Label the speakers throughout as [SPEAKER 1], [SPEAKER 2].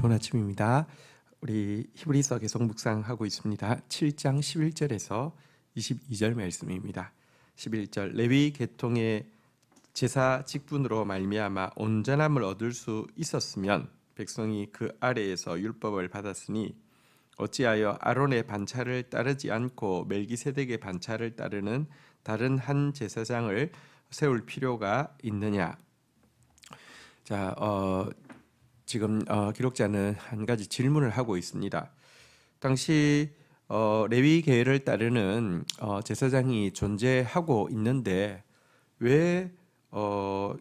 [SPEAKER 1] 좋은 아침입니다. 우리 히브리서 계속 묵상하고 있습니다. 7장 11절에서 22절 말씀입니다. 11절 레위 계통의 제사 직분으로 말미암아 온전함을 얻을 수 있었으면 백성이 그 아래에서 율법을 받았으니 어찌하여 아론의 반차를 따르지 않고 멜기세덱의 반차를 따르는 다른 한 제사장을 세울 필요가 있느냐? 자, 지금 기록자는 한 가지 질문을 하고 있습니다. 당시 레위 계열을 따르는 제사장이 존재하고 있는데 왜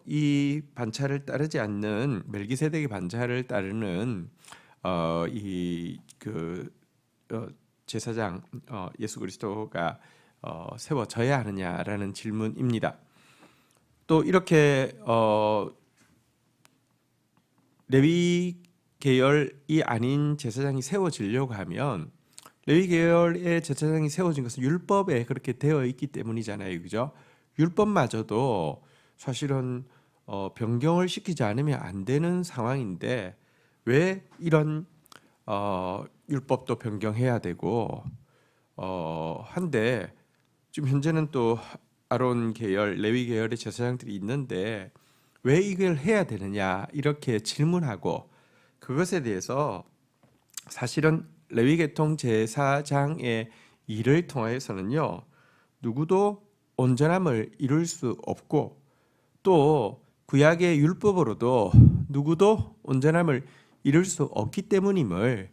[SPEAKER 1] 이 반차를 따르지 않는 멜기세덱의 반차를 따르는 제사장 예수 그리스도가 세워져야 하느냐라는 질문입니다. 또 이렇게 레위 계열이 아닌 제사장이 세워지려고 하면 레위 계열의 제사장이 세워진 것은 율법에 그렇게 되어 있기 때문이잖아요, 그죠? 율법마저도 사실은 변경을 시키지 않으면 안 되는 상황인데 왜 이런 율법도 변경해야 되고 한데 지금 현재는 또 아론 계열, 레위 계열의 제사장들이 있는데 왜 이걸 해야 되느냐 이렇게 질문하고 그것에 대해서 사실은 레위 계통 제사장의 일을 통해서는요 누구도 온전함을 이룰 수 없고 또 구약의 율법으로도 누구도 온전함을 이룰 수 없기 때문임을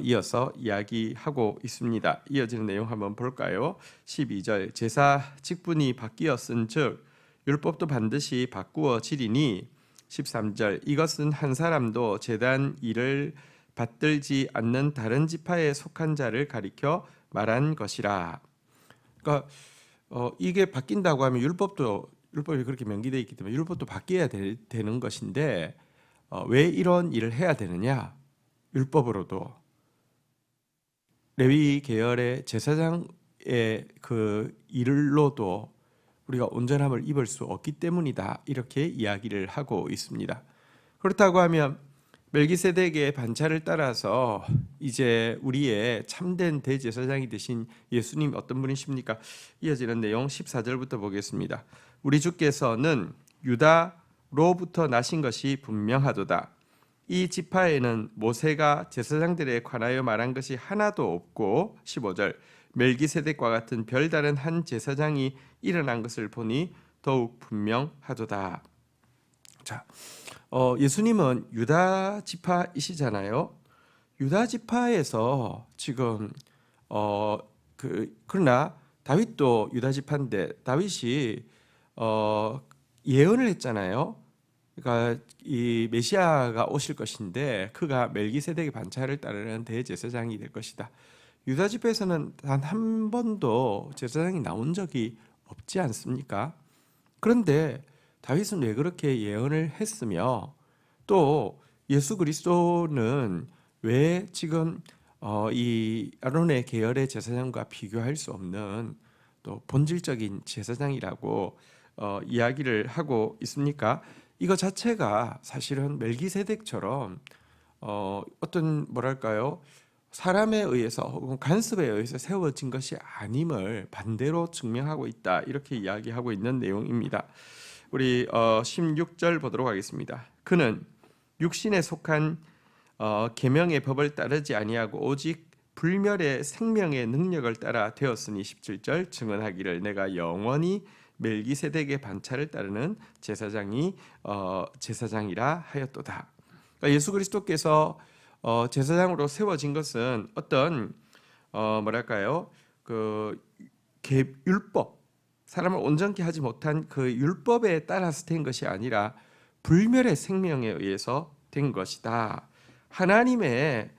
[SPEAKER 1] 이어서 이야기하고 있습니다. 이어지는 내용 한번 볼까요? 12절 제사 직분이 바뀌었은즉 율법도 반드시 바꾸어지리니 13절 이것은 한 사람도 제단 일을 받들지 않는 다른 지파에 속한 자를 가리켜 말한 것이라. 그러니까 이게 바뀐다고 하면 율법이 그렇게 명기되어 있기 때문에 율법도 바뀌어야 되는 것인데 왜 이런 일을 해야 되느냐? 율법으로도 레위 계열의 제사장의 그 일로도 우리가 온전함을 입을 수 없기 때문이다 이렇게 이야기를 하고 있습니다. 그렇다고 하면 멜기세덱의 반차를 따라서 이제 우리의 참된 대제사장이 되신 예수님 어떤 분이십니까? 이어지는 내용 14절부터 보겠습니다. 우리 주께서는 유다로부터 나신 것이 분명하도다. 이 지파에는 모세가 제사장들에 관하여 말한 것이 하나도 없고 15절 멜기세덱과 같은 별다른 한 제사장이 일어난 것을 보니 더욱 분명하도다. 자, 예수님은 유다 지파이시잖아요. 유다 지파에서 지금 그러나 다윗도 유다 지파인데 다윗이 예언을 했잖아요. 그러니까 이 메시아가 오실 것인데 그가 멜기세덱의 반차를 따르는 대제사장이 될 것이다. 유다 지파에서는 단 한 번도 제사장이 나온 적이 없지 않습니까? 그런데 다윗은 왜 그렇게 예언을 했으며 또 예수 그리스도는 왜 지금 이 아론의 계열의 제사장과 비교할 수 없는 또 본질적인 제사장이라고 이야기를 하고 있습니까? 이거 자체가 사실은 멜기세덱처럼 어떤 뭐랄까요? 사람에 의해서 혹은 간섭에 의해서 세워진 것이 아님을 반대로 증명하고 있다 이렇게 이야기하고 있는 내용입니다. 우리 16절 보도록 하겠습니다. 그는 육신에 속한 계명의 법을 따르지 아니하고 오직 불멸의 생명의 능력을 따라 되었으니 17절 증언하기를 내가 영원히 멜기세덱의 반차를 따르는 제사장이라 하였도다. 그러니까 예수 그리스도께서 제사장으로 세워진 것은 어떤 뭐랄까요? 그 율법 사람을 온전케 하지 못한 그 율법에 따라서 된 것이 아니라 불멸의 생명에 의해서 된 것이다. 하나님의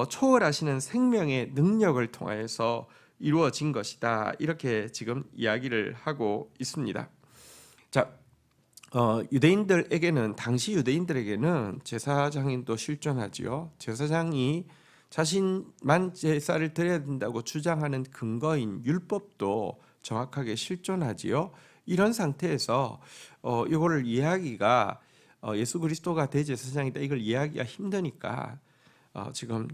[SPEAKER 1] 초월하시는 생명의 능력을 통하여서 이루어진 것이다. 이렇게 지금 이야기를 하고 있습니다. 자, 유대인들에게는 당시 유대인들에게는 제사장이 또 실존하지요. 제사장이 자신만 제사를 드려야 된다고 주장하는 근거인 율법도 정확하게 실존하지요. 이런 상태에서 이거를 이해하기가 예수 그리스도가 대제사장이다 이걸 이해하기가 힘드니까 지금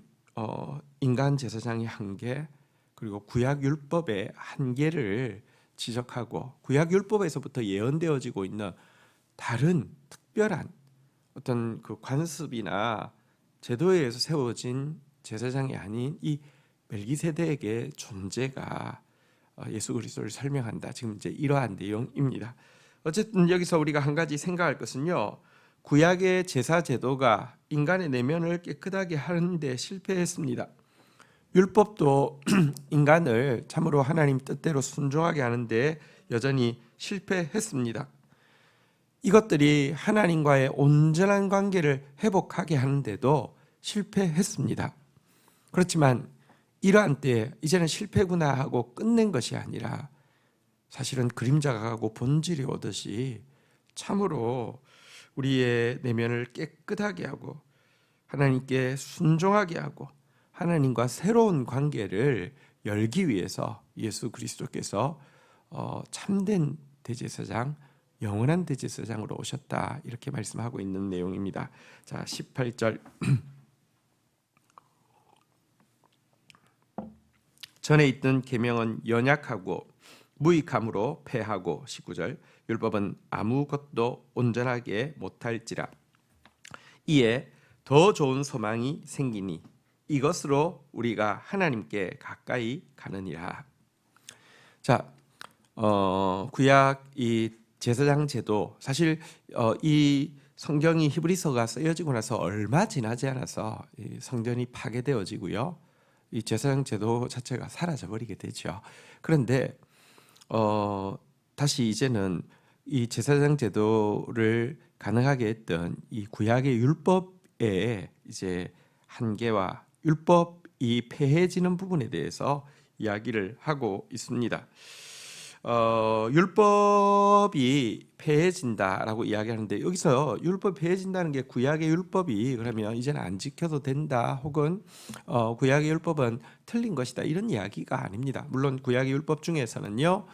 [SPEAKER 1] 인간 제사장의 한계, 그리고 구약 율법의 한계를 지적하고 구약 율법에서부터 예언되어지고 있는 다른 특별한 어떤 그 관습이나 제도에 의해서 세워진 제사장이 아닌 이 멜기세덱의 존재가 예수 그리스도를 설명한다. 지금 이제 이러한 내용입니다. 어쨌든 여기서 우리가 한 가지 생각할 것은요, 구약의 제사 제도가 인간의 내면을 깨끗하게 하는데 실패했습니다. 율법도 인간을 참으로 하나님 뜻대로 순종하게 하는데 여전히 실패했습니다. 이것들이 하나님과의 온전한 관계를 회복하게 하는데도 실패했습니다. 그렇지만 이러한 때에 이제는 실패구나 하고 끝낸 것이 아니라 사실은 그림자가 가고 본질이 오듯이 참으로 우리의 내면을 깨끗하게 하고 하나님께 순종하게 하고 하나님과 새로운 관계를 열기 위해서 예수 그리스도께서 참된 대제사장, 영원한 대제사장으로 오셨다, 이렇게 말씀하고 있는 내용입니다. 자, 18절. 전에 있던 계명은 연약하고 무익함으로 패하고, 19절. 율법은 아무것도 온전하게 못할지라. 이에 더 좋은 소망이 생기니 이것으로 우리가 하나님께 가까이 가느니라. 자, 구약 이 제사장 제도, 사실 이 성경이 히브리서가 쓰여지고 나서 얼마 지나지 않아서 이 성전이 파괴되어지고요, 이 제사장 제도 자체가 사라져 버리게 되죠. 그런데 다시 이제는 이 제사장 제도를 가능하게 했던 이 구약의 율법의 이제 한계와 율법이 폐해지는 부분에 대해서 이야기를 하고 있습니다. 율법이 폐해진다라고 이야기하는데, 여기서 율법이 폐해진다는 게 구약의 율법이 그러면 이제는 안 지켜도 된다, 혹은 구약의 율법은 틀린 것이다, 이런 이야기가 아닙니다. 물론 구약의 율법 중에서는요,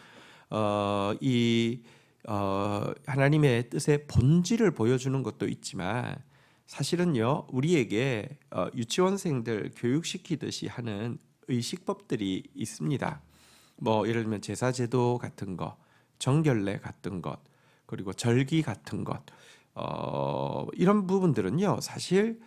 [SPEAKER 1] 하나님의 뜻의 본질을 보여주는 것도 있지만 사실은요, 우리에게 유치원생들 교육시키듯이 하는 의식법들이 있습니다. 뭐 예를 들면 제사제도 같은 것, 정결례 같은 것, 그리고 절기 같은 것, 이런 부분들은요, 사실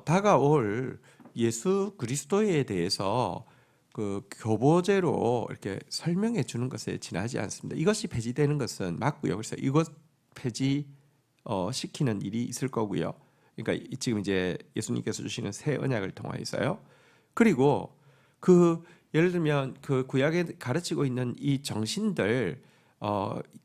[SPEAKER 1] 다가올 예수 그리스도에 대해서 그 교보제로 이렇게 설명해 주는 것에 지나지 않습니다. 이것이 폐지되는 것은 맞고요. 그래서 이것 폐지 시키는 일이 있을 거고요. 그러니까 지금 이제 예수님께서 주시는 새 언약을 통하여서요. 그리고 그 예를 들면 그 구약에 가르치고 있는 이 정신들,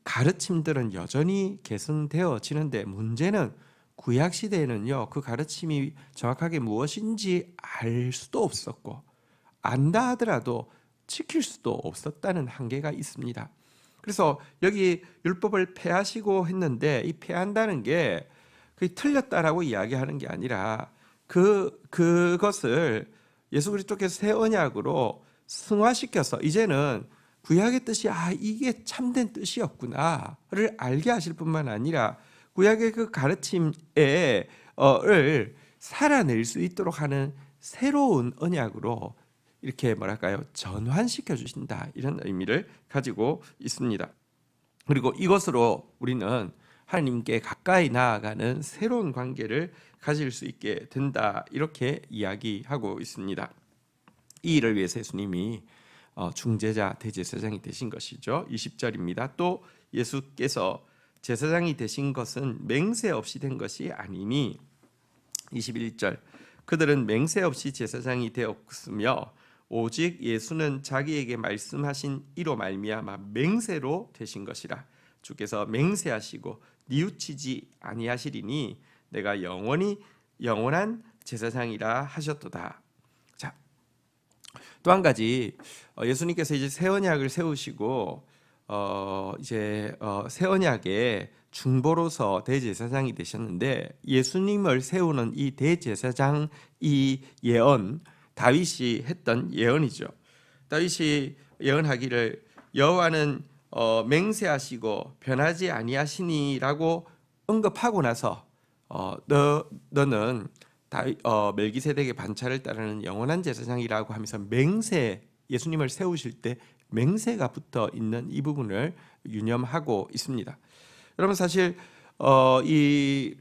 [SPEAKER 1] 가르침들은 여전히 계승되어지는데, 문제는 구약 시대에는요, 그 가르침이 정확하게 무엇인지 알 수도 없었고, 안다 하더라도 지킬 수도 없었다는 한계가 있습니다. 그래서 여기 율법을 폐하시고 했는데, 이 폐한다는 게 그게 틀렸다라고 이야기하는 게 아니라 그것을 예수 그리스도께서 새 언약으로 승화시켜서 이제는 구약의 뜻이 이게 참된 뜻이었구나를 알게 하실 뿐만 아니라 구약의 그 가르침을 살아낼 수 있도록 하는 새로운 언약으로 이렇게 전환시켜 주신다, 이런 의미를 가지고 있습니다. 그리고 이것으로 우리는 하나님께 가까이 나아가는 새로운 관계를 가질 수 있게 된다, 이렇게 이야기하고 있습니다. 이 일을 위해서 예수님이 중재자 대제사장이 되신 것이죠. 20절입니다. 또 예수께서 제사장이 되신 것은 맹세 없이 된 것이 아니니, 21절. 그들은 맹세 없이 제사장이 되었으며 오직 예수는 자기에게 말씀하신 이로 말미암아 맹세로 되신 것이라. 주께서 맹세하시고 뉘우치지 아니하시리니 내가 영원한 제사장이라 하셨도다. 자, 또 한 가지, 예수님께서 이제 새 언약을 세우시고 새 언약의 중보로서 대제사장이 되셨는데, 예수님을 세우는 이 대제사장, 이 예언, 다윗이 했던 예언이죠. 다윗이 예언하기를 여호와는 맹세하시고 변하지 아니하시니라고 언급하고 나서 너는 멜기세덱의 반차를 따르는 영원한 제사장이라고 하면서 맹세, 예수님을 세우실 때 맹세가 붙어 있는 이 부분을 유념하고 있습니다. 여러분 사실 이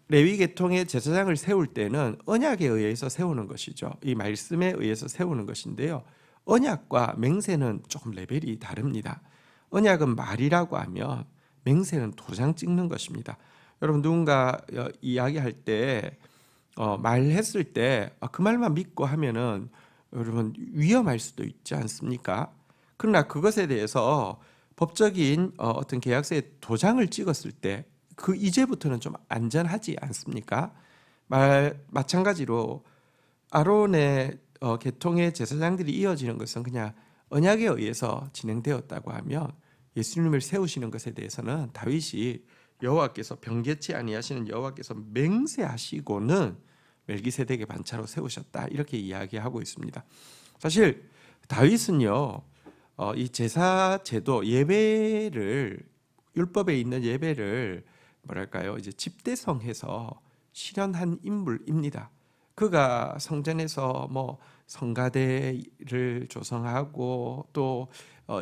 [SPEAKER 1] 레위 계통의 제사장을 세울 때는 언약에 의해서 세우는 것이죠. 이 말씀에 의해서 세우는 것인데요. 언약과 맹세는 조금 레벨이 다릅니다. 언약은 말이라고 하면 맹세는 도장 찍는 것입니다. 여러분 누군가 이야기할 때 말했을 때 그 말만 믿고 하면은 여러분 위험할 수도 있지 않습니까? 그러나 그것에 대해서 법적인 어떤 계약서에 도장을 찍었을 때 그 이제부터는 좀 안전하지 않습니까? 마찬가지로 아론의 계통의 제사장들이 이어지는 것은 그냥 언약에 의해서 진행되었다고 하면 예수님을 세우시는 것에 대해서는 다윗이 여호와께서 변개치 아니하시는 여호와께서 맹세하시고는 멜기세덱의 반차로 세우셨다 이렇게 이야기하고 있습니다. 사실 다윗은요 이 제사 제도 예배를 율법에 있는 예배를 뭐랄까요 이제 집대성해서 실현한 인물입니다. 그가 성전에서 뭐 성가대를 조성하고 또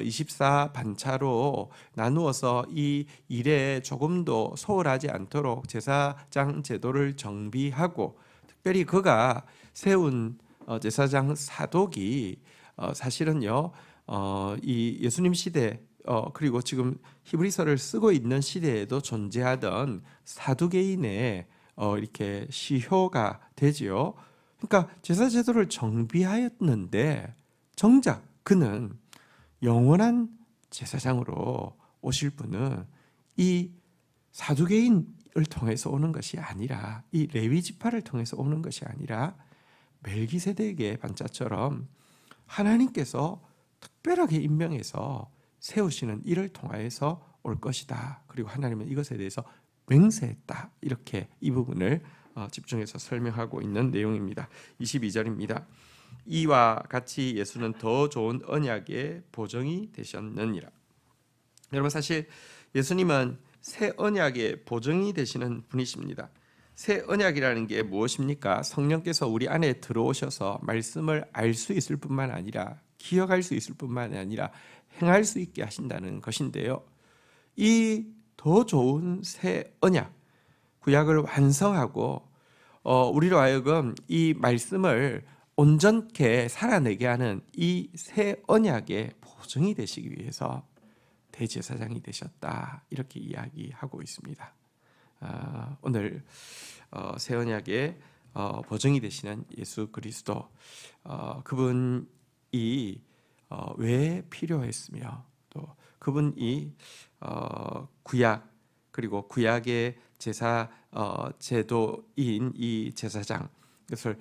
[SPEAKER 1] 24 반차로 나누어서 이 일에 조금도 소홀하지 않도록 제사장 제도를 정비하고 특별히 그가 세운 제사장 사독이 사실은요 이 예수님 시대 그리고 지금 히브리서를 쓰고 있는 시대에도 존재하던 사두개인의 이렇게 시효가 되지요. 그러니까 제사 제도를 정비하였는데 정작 그는 영원한 제사장으로 오실 분은 이 사두개인을 통해서 오는 것이 아니라 이 레위 지파를 통해서 오는 것이 아니라 멜기세덱의 반차처럼 하나님께서 특별하게 임명해서 세우시는 이를 통하여서 올 것이다. 그리고 하나님은 이것에 대해서 맹세했다. 이렇게 이 부분을 집중해서 설명하고 있는 내용입니다. 22절입니다. 이와 같이 예수는 더 좋은 언약의 보증이 되셨느니라. 여러분 사실 예수님은 새 언약의 보증이 되시는 분이십니다. 새 언약이라는 게 무엇입니까? 성령께서 우리 안에 들어오셔서 말씀을 알 수 있을 뿐만 아니라 기억할 수 있을 뿐만 아니라 행할 수 있게 하신다는 것인데요. 이 더 좋은 새 언약, 구약을 완성하고 우리로 하여금 이 말씀을 온전케 살아내게 하는 이 새 언약의 보증이 되시기 위해서 대제사장이 되셨다 이렇게 이야기하고 있습니다. 오늘 새 언약의 보증이 되시는 예수 그리스도 그분이 왜 필요했으며 또 그분이 구약 그리고 구약의 제사 제도인 이 제사장 그것을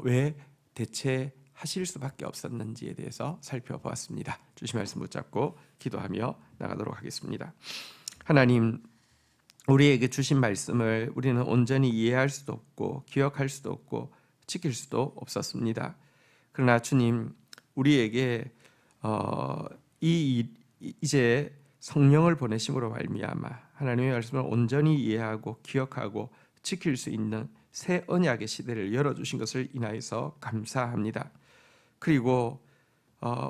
[SPEAKER 1] 왜 대체하실 수밖에 없었는지에 대해서 살펴보았습니다. 주신 말씀 붙잡고 기도하며 나가도록 하겠습니다. 하나님 우리에게 주신 말씀을 우리는 온전히 이해할 수도 없고 기억할 수도 없고 지킬 수도 없었습니다. 그러나 주님 우리에게 이제 성령을 보내심으로 말미암아 하나님의 말씀을 온전히 이해하고 기억하고 지킬 수 있는 새 언약의 시대를 열어주신 것을 인하여서 감사합니다. 그리고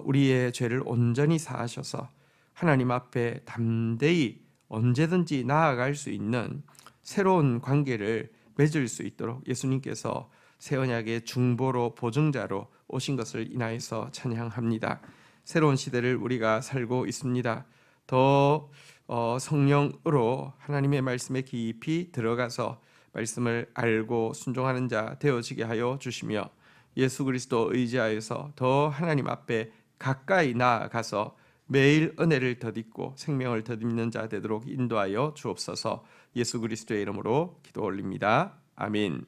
[SPEAKER 1] 우리의 죄를 온전히 사하셔서 하나님 앞에 담대히 언제든지 나아갈 수 있는 새로운 관계를 맺을 수 있도록 예수님께서 새 언약의 중보로 보증자로 오신 것을 인하여서 찬양합니다. 새로운 시대를 우리가 살고 있습니다. 더 성령으로 하나님의 말씀에 깊이 들어가서 말씀을 알고 순종하는 자 되어지게 하여 주시며 예수 그리스도 의지하여서 더 하나님 앞에 가까이 나아가서 매일 은혜를 덧입고 생명을 덧입는 자 되도록 인도하여 주옵소서. 예수 그리스도의 이름으로 기도 올립니다. 아멘.